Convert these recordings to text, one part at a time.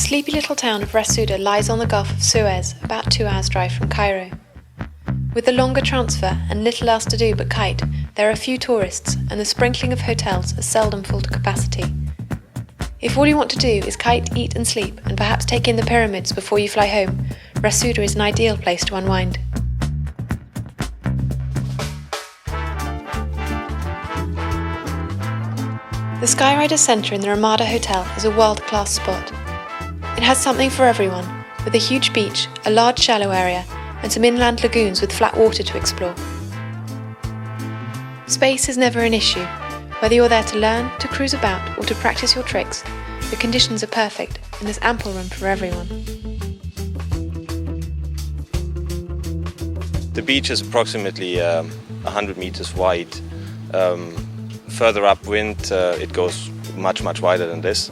sleepy little town of Ras Sudr lies on the Gulf of Suez, about 2 hours' drive from Cairo. With the longer transfer and little else to do but kite, there are few tourists and the sprinkling of hotels are seldom full to capacity. If all you want to do is kite, eat and sleep and perhaps take in the pyramids before you fly home, Ras Sudr is an ideal place to unwind. The Skyrider Centre in the Ramada Hotel is a world-class spot. It has something for everyone, with a huge beach, a large shallow area, and some inland lagoons with flat water to explore. Space is never an issue. Whether you're there to learn, to cruise about, or to practice your tricks, the conditions are perfect and there's ample room for everyone. The beach is approximately 100 meters wide. Further upwind, it goes much wider than this.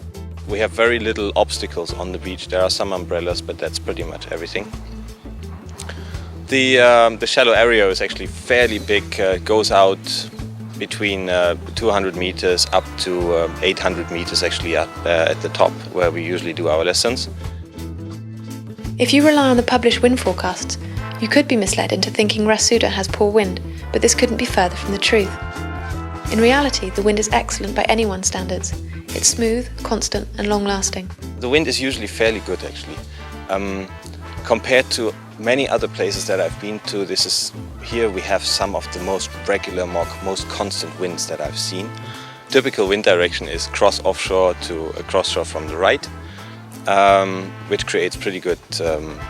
We have very little obstacles on the beach. There are some umbrellas, but that's pretty much everything. The shallow area is actually fairly big. Goes out between 200 meters up to 800 meters actually at the top, where we usually do our lessons. If you rely on the published wind forecasts, you could be misled into thinking Ras Sudr has poor wind, but this couldn't be further from the truth. In reality, the wind is excellent by anyone's standards. It's smooth, constant and long-lasting. The wind is usually fairly good actually. Compared to many other places that I've been to, here we have some of the most regular, most constant winds that I've seen. Typical wind direction is cross offshore to a cross shore from the right, which creates pretty good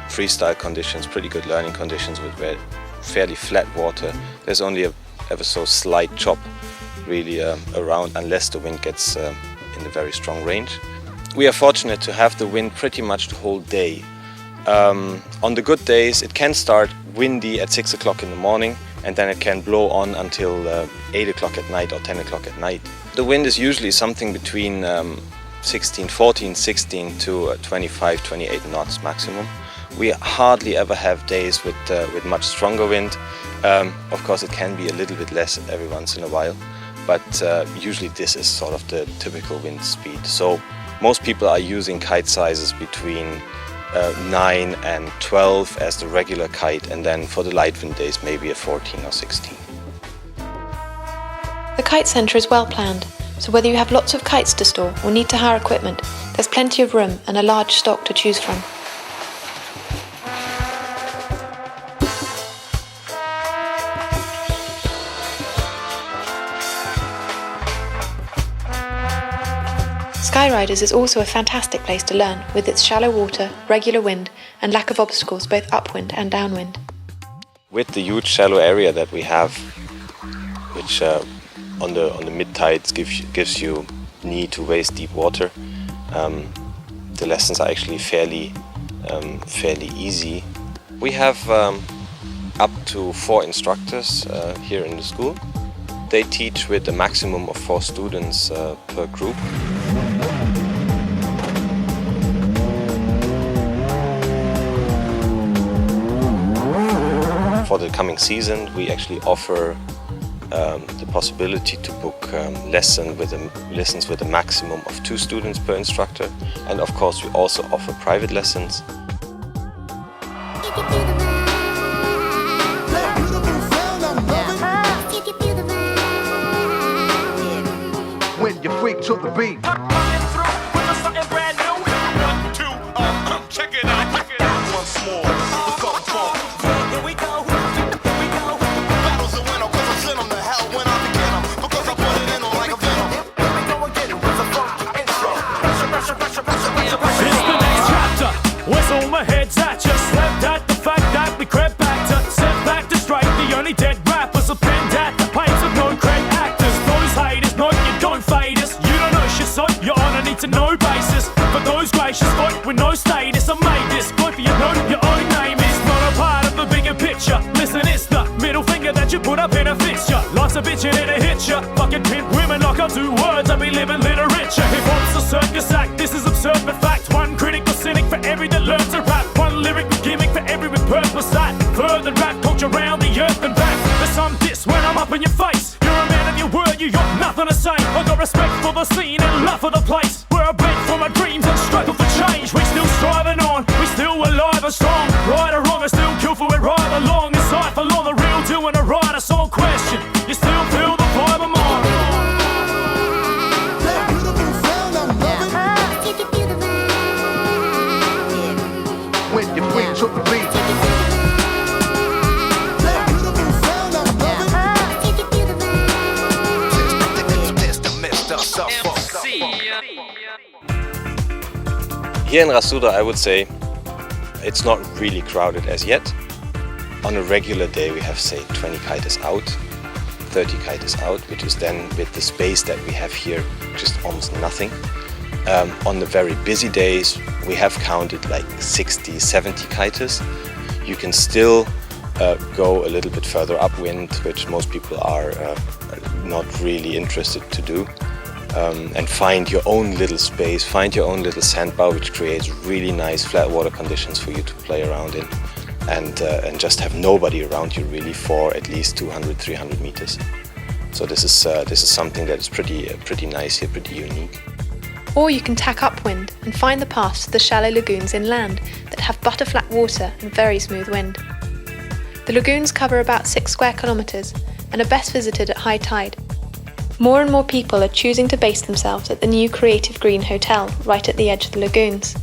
freestyle conditions, pretty good learning conditions with fairly flat water. There's only a ever so slight chop really around, unless the wind gets in a very strong range. We are fortunate to have the wind pretty much the whole day. On the good days it can start windy at 6 o'clock in the morning and then it can blow on until 8 o'clock at night or 10 o'clock at night. The wind is usually something between 16 to 25, 28 knots maximum. We hardly ever have days with much stronger wind. Of course it can be a little bit less every once in a while, but usually this is sort of the typical wind speed. So most people are using kite sizes between 9 and 12 as the regular kite, and then for the light wind days maybe a 14 or 16. The Kite Centre is well planned, so whether you have lots of kites to store or need to hire equipment, there's plenty of room and a large stock to choose from. Skyriders is also a fantastic place to learn, with its shallow water, regular wind and lack of obstacles both upwind and downwind. With the huge shallow area that we have, which on the mid-tides gives you knee to waist deep water, the lessons are actually fairly easy. We have up to 4 instructors here in the school. They teach with a maximum of 4 students per group. For the coming season, we actually offer the possibility to book lessons with a maximum of 2 students per instructor, and of course we also offer private lessons. When you freak to the beat. Check it out once more. Here we go. Battles a winner, cause I sent them to hell when I begin them. Because I put it in them like a venom. Here we go again with a funky intro. It's the next chapter. Whistle my head's at you. Slept at the fact that we crept back to set back to strike. The only dead rappers are pinned at the plates of no great actors. Those haters know you don't fade us. You don't know shit, so you're on a need to know basis. For those gracious folk with no status, I made this boy for you know your own name is not a part of the bigger picture. Listen, it's the middle finger that you put up in a fixture. Life's a bitch and it'll hit ya. Fucking pimp women like I do words, I be living literature. Hip hop's a circus act, this is absurd but fact. One critical cynic for every that learns to rap. One lyric gimmick for every with purpose that further rap culture around the earth and back. There's some diss when I'm up in your face. You're a man of your word, you got nothing to say. I got respect for the scene and love for the place where I beg for my dreams and struggle for change. We still You still feel the vibe I'm on. That beautiful sound I'm loving. You can feel the vibe. When you switch up the beat. That beautiful sound I'm loving. You can feel the vibe. This the Mr. Suffolk. Here in Ras Sudr, I would say it's not really crowded as yet. On a regular day we have, say, 20 kiters out, 30 kiters out, which is then, with the space that we have here, just almost nothing. On the very busy days we have counted like 60, 70 kiters. You can still go a little bit further upwind, which most people are not really interested to do. And find your own little space, find your own little sandbar, which creates really nice flat water conditions for you to play around in, and just have nobody around you really for at least 200, 300 meters. So this is something that is pretty nice here, pretty unique. Or you can tack upwind and find the paths to the shallow lagoons inland that have butterflat water and very smooth wind. The lagoons cover about 6 square kilometres and are best visited at high tide. More and more people are choosing to base themselves at the new Creative Green Hotel right at the edge of the lagoons.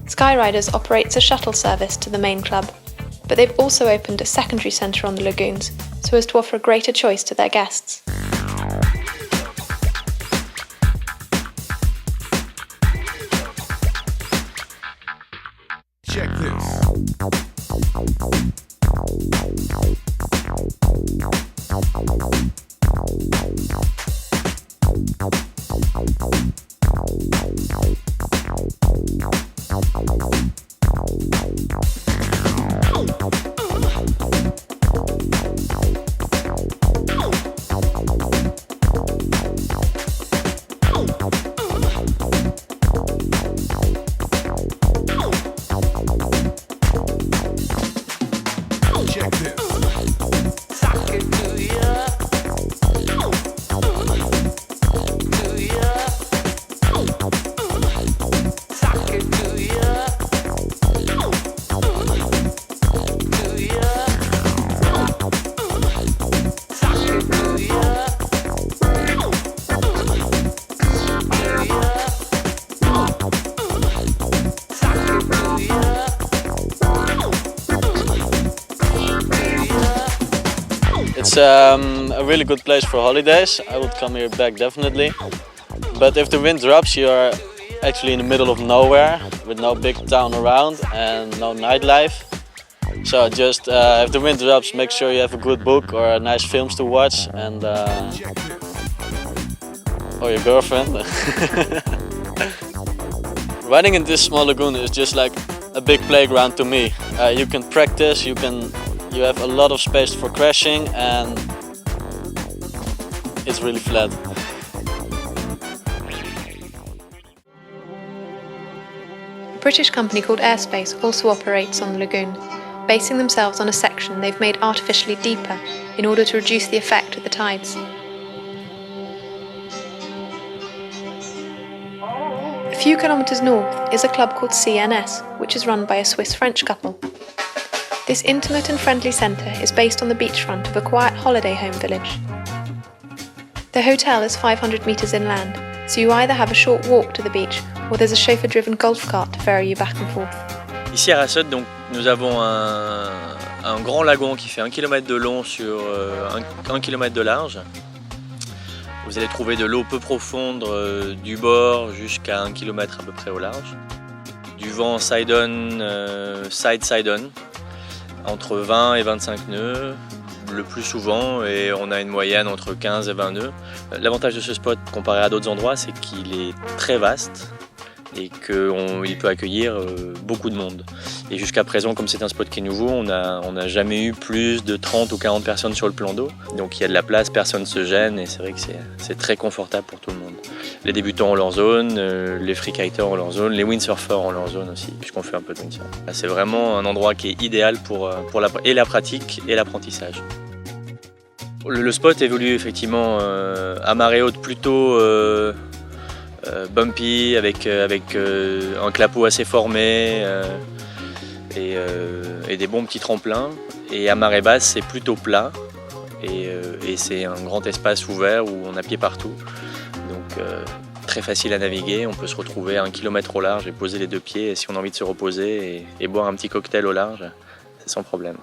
Skyriders operates a shuttle service to the main club, but they've also opened a secondary centre on the lagoons so as to offer a greater choice to their guests. Check this. Check this. It's a really good place for holidays. I would come here back definitely. But if the wind drops, you are actually in the middle of nowhere with no big town around and no nightlife. So just if the wind drops, make sure you have a good book or nice films to watch, and or your girlfriend. Riding in this small lagoon is just like a big playground to me. You can practice, you have a lot of space for crashing, and it's really flat. A British company called Airspace also operates on the lagoon, basing themselves on a section they've made artificially deeper in order to reduce the effect of the tides. A few kilometres north is a club called CNS, which is run by a Swiss-French couple. This intimate and friendly centre is based on the beachfront of a quiet holiday home village. The hotel is 500 metres inland, so you either have a short walk to the beach or there's a chauffeur-driven golf cart to ferry you back and forth. Ici à Ras Sudr, donc, nous avons un grand lagon qui fait 1 km de long sur 1 km de large. Vous allez trouver de l'eau peu profonde du bord jusqu'à 1 km à peu près au large. Du vent side-on, side-on, entre 20 et 25 nœuds le plus souvent, et on a une moyenne entre 15 et 20 nœuds. L'avantage de ce spot comparé à d'autres endroits, c'est qu'il est très vaste et qu'il peut accueillir beaucoup de monde. Et jusqu'à présent, comme c'est un spot qui est nouveau, on n'a jamais eu plus de 30 ou 40 personnes sur le plan d'eau. Donc il y a de la place, personne ne se gêne, et c'est vrai que c'est très confortable pour tout le monde. Les débutants ont leur zone, les freekiters ont leur zone, les windsurfers ont leur zone aussi, puisqu'on fait un peu de windsurf. C'est vraiment un endroit qui est idéal pour la pratique et l'apprentissage. Le spot évolue effectivement à marée haute plutôt bumpy, avec un clapot assez formé et des bons petits tremplins. Et à marée basse, c'est plutôt plat et c'est un grand espace ouvert où on a pied partout. Donc très facile à naviguer, on peut se retrouver à 1 kilomètre au large et poser les 2 pieds, et si on a envie de se reposer et boire un petit cocktail au large, c'est sans problème.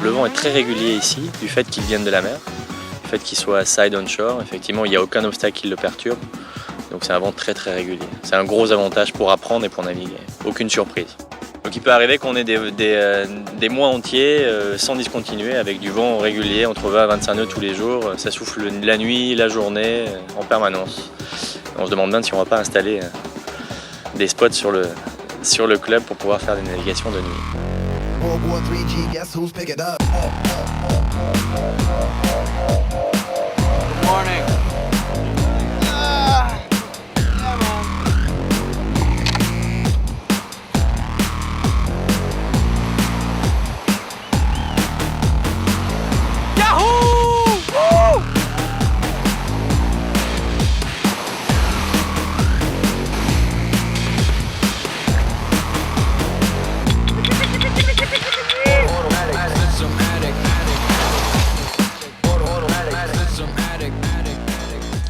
Le vent est très régulier ici, du fait qu'il vienne de la mer, du fait qu'il soit side on shore. Effectivement, il n'y a aucun obstacle qui le perturbe, donc c'est un vent très régulier. C'est un gros avantage pour apprendre et pour naviguer, aucune surprise. Donc il peut arriver qu'on ait des mois entiers sans discontinuer, avec du vent régulier, entre 20 à 25 nœuds tous les jours. Ça souffle la nuit, la journée, en permanence. On se demande bien si on ne va pas installer des spots sur le club pour pouvoir faire des navigations de nuit. World War 3G, guess who's picking up? Morning.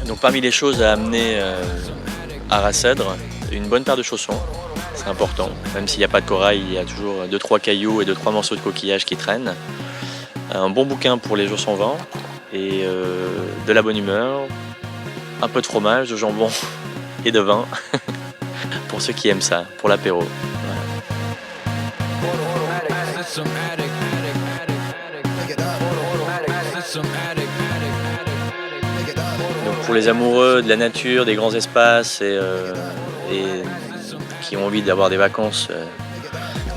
Donc parmi les choses à amener à Ras Sudr, une bonne paire de chaussons, c'est important. Même s'il n'y a pas de corail, il y a toujours 2-3 cailloux et 2-3 morceaux de coquillage qui traînent. Un bon bouquin pour les jours sans vent et de la bonne humeur, un peu de fromage, de jambon et de vin pour ceux qui aiment ça, pour l'apéro. Voilà. Donc pour les amoureux de la nature, des grands espaces et et qui ont envie d'avoir des vacances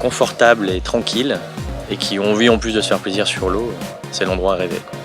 confortables et tranquilles et qui ont envie en plus de se faire plaisir sur l'eau, c'est l'endroit à rêver, quoi.